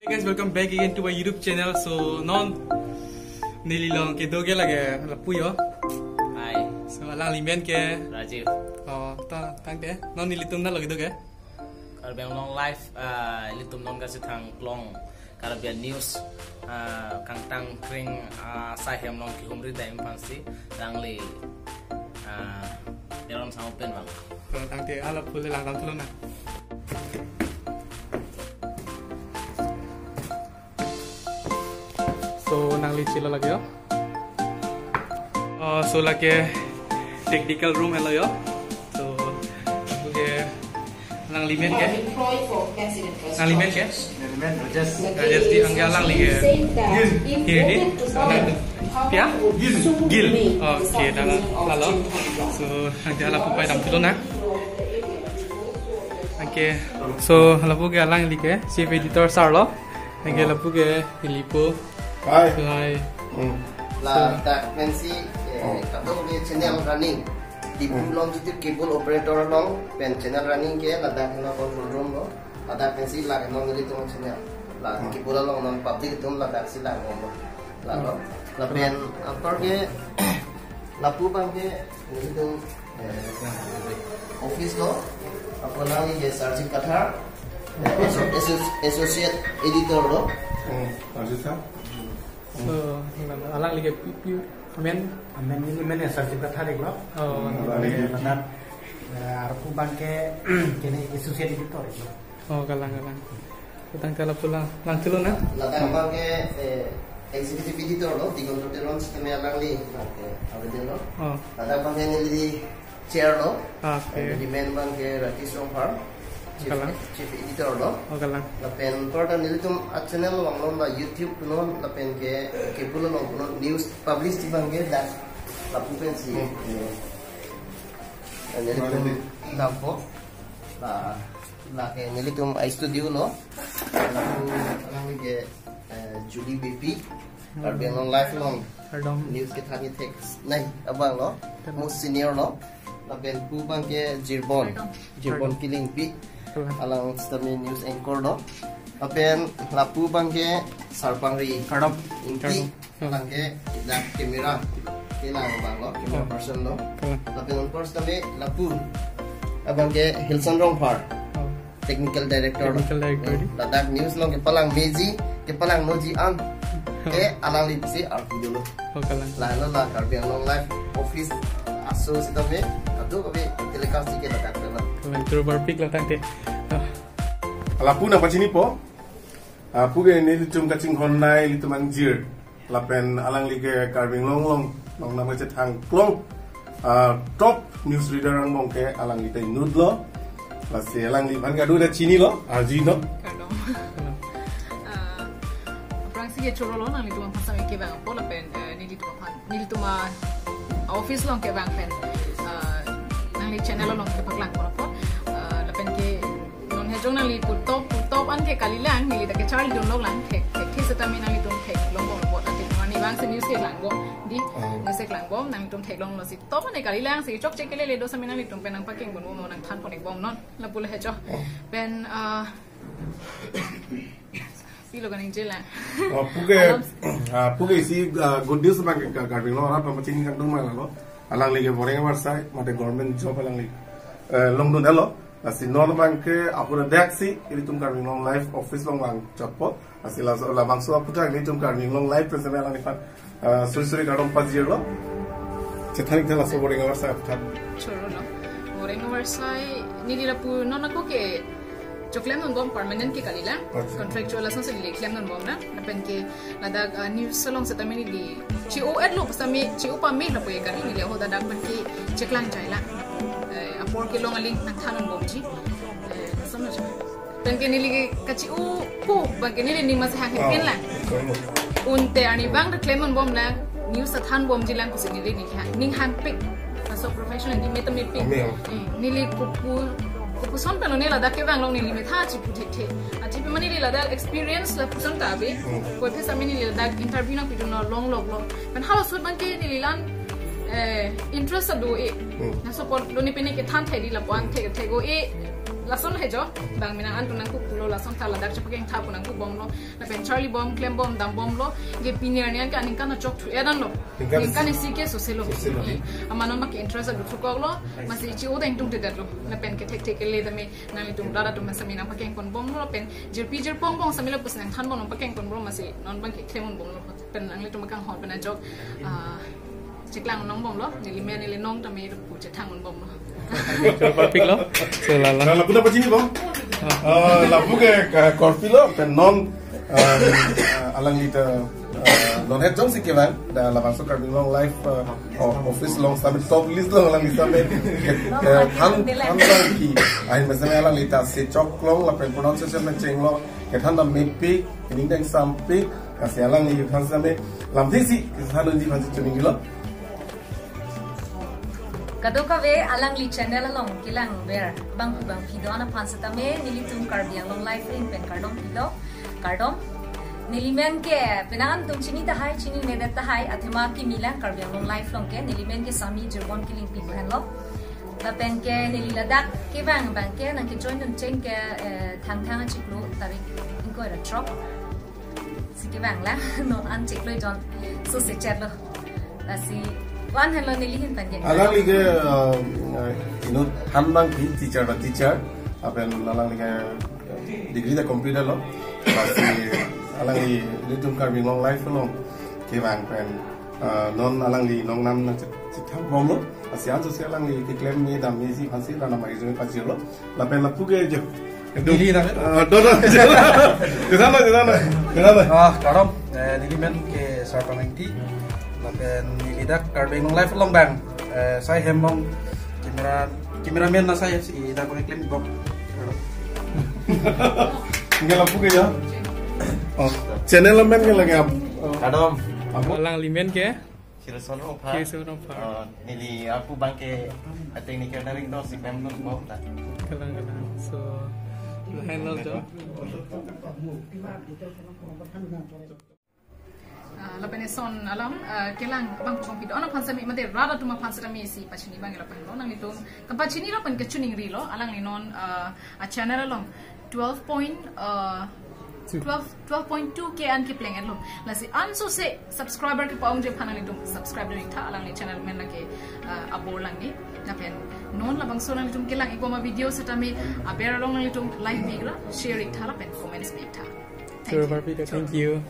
Hey guys, welcome back again to my YouTube channel. So non nili long ke doge lage lapuyo. Hi, So alang limen ke Rajiv. ta tang de non nili tum na lagi doge. Karbiang long live litum non kasi thang long Karbiang news kang tang kring sahem long ki humri da impansi rangli deram sa open bang. Tang de ala pule lang tang tulong na. So nang li chilo lagi yo. So lagi technical room hello yo. So okay nang limen ke. Nang limen ke. Just di angga lang li ke. Gil di. Pia? Gil. Okay, dah lalu. So nanti ala pupai dam tulong na. Okay. So ala pupai lang li ke. Chief editor Sarlo. Angga ala pupai Filipo. Hi. Hi. La tak pensi kadang ke channel running di long itu cable operator long pen channel running ke la tak na control room lo ada pensi la no nili tu channel la cable long non public tu la tak sila ngom la lo la pen apa ke la pu bang ke itu office lo apa lagi ke searching kata associate editor lo So alang li ke piu amen ini mana sertifikat hari lo? oh Nanti aku bangke kini associate editor itu. oh kalang utang kala pula lang tulong na. Latang bangke executive editor lo, tiga untuk teron sistem yang lang li, ada lo. Oh Latang bangke ni chair lo, okay. di main bangke Rati Songhar, Kalang. chief editor lo. Oh kalang Lapen pertama ni tu channel long la YouTube kuno, lapen ke cable long kuno news publish di bangke dah, lapu pensi. Jadi tu nampo, la ke ni tu studio lo, lapu lang ke Julie BP, Karbiang long life long. pardon News kita ni text naik abang lo, most senior lo, lapen pu bang ke Jirbon killing pi, alang sistem news anchor lo, lapen lapu bang ke Sarpangri pardon inti, alang ke dah kamera, kelang abang lo, kamera person lo, lapen on sistem lapu, abang ke Hilson Rongpar, technical director lo, Technical director di. ladak news lo ke palang Meji, ke palang Noji Ang. Alang lip si artikel lo. oh kalang Lalu lah Karbiang long life office aso kita be, aduh kami telecast sikit lah kata lah. kalang terus berpik lah tang de. Lapu na pachini po. Apu ke ni litum kaching honai litum anjir. Lapen alang lige Karbiang long nama je thang klong. Top news reader ang mong ke alang lite nudlo. Lasi alang li ban gadu da chini lo. Arji no. Sige choro nang litu ang pasang ke bang pola pen nilitu ma office long ke bang pen nang li channel long ke paklang po la pen ke non he jong nang li top an ke kalilang nili ta ke charlie don long lang ke sa tami nang litu ke long bom po ate mani bang se news ke lang bom di news ke lang bom nang litu ke long lo si top an ke kalilang si chok che ke le do sa nang litu pen nang paking bon mo nang than po nek bom non la pula he jo pen Silo kaning jela. Puke isi good news bang ke Karbiang long orang pachini kang dung malah lo. Alang lige boreng warsai mate government job alang lige long dun hello. Lasi non bang ke apura deksi litum Karbiang long life office long bang job Así la bang so aputa ni tum Karbiang long life present alang ifan suri kadom pazir lo. Cethanik tela so boreng warsai aputa. Choro no. Boreng warsai ni dila pu non ako ke Choklem non bom permanent ke kalila contractual asan sa liklem non bom na napen ke ladag news salong sa tamin ni chiu adlo basta mi chiu pa mi na po ka ni le ho dadag man ke cheklang jaila apor ke long aling nang thanon bom ji samaj pen ke nili ka chiu pu bang ke nili ni mas hang pen la unte ani bang reclaim non bom la news sa than bom ji lang ko sin nili ni hang pick so professional ni metame pick nili kupu Puson pelo nila dak kevang long nili metha chi puthete achi pe mani nila dak experience la puson ta be ko pe sa mani nila dak interview na pido na long pan hala sut ban ke nili lan interest do e na support do ni pe ne ke than thai di la pang the go e lason hejo bang minang antu nang ku pulo lason thala dak chapake tha punang ku bom lo na pen Charlie bom Clem bom dam bom lo ge pinier nian ka ning kana chok thu edan lo ning kana sike so selo amano mak interest ag thu ko lo masi chi oda intung te dat lo na pen ke tek tek le da me nang litum dara tu masa minang pakeng kon bom lo pen jir pong bom samila pus nang than bom pakeng kon bom masi non bang ke Clem bom lo pen nang litum makang hot pen jok Ciklang nong bom lo, nili men nili nong tami pu cetang bom lo. Coba pik lo, selalu. Kalau kita begini bang, lapu ke korpi lo, pen non alang lita non head jom sih kevan, dah lapan so Carving Long Life office long sampai top list lo alang lita men, han ki, ahin misalnya alang lita si cok long, lapen pronunciation men ceng lo, ketan dah mepik, ini deng sampik, kasih alang lita han sampai lamthi si, kesan undi han si cuning lo. Kado kawe alang li channel along kilang ber bang pido ana pansata me nilitum Carving Long Life in pen kardom nilimen ke penan tum chini ta hai chini ne ta hai athema ki mila Carving Long Life long ke nilimen ke sami jerbon kiling pi han lo ta pen ke nililadak ke bang ke nang ke join nun cheng ke thang chiklo tarik inko ra drop si ke bang la non an chiklo don so se chat lo la si One hello nilihin panjang. Alang lige, hanbang teacher, apa yang alang lige degree the computer lo, pasti alang li litum Carving Long Life lo, kebang pen non alang li nong nam na citham bom lo, pasti anso si alang li Clem ni dam ni si pasti dana mai jeng pasti lo, lapen lapu ke je. Dili na. Dodo. Kesana. Karom, nilimen ke sarpamenti. Lapen nilidak Carving Long Life long bang. Saya hemong kameramen na saya si ida pakai Clem bom. Tinggal lapu ke ya. Channel men ke lagi apa? Kadom. Alang limen ke? Kirason apa? Nili aku bangke teknikal dari dos si Clem bom tak. Kalang. So handle jo. Lapan son alam kelang bang chong pido ana pansa mi mate rada tuma pansa mi si pachini bang lapan lo nang nitum kan pachini lapan ke chuning ri lo alang ni non a channel along 12.2 ke an ki pleng lo la si anso se subscriber ke paung je phana nitum subscriber ni tha alang ni channel men la ke abor lang ni lapan non labang so nang nitum kelang igoma video setami aber long nang nitum like bigra share it tha lapan comments bi tha Thank you.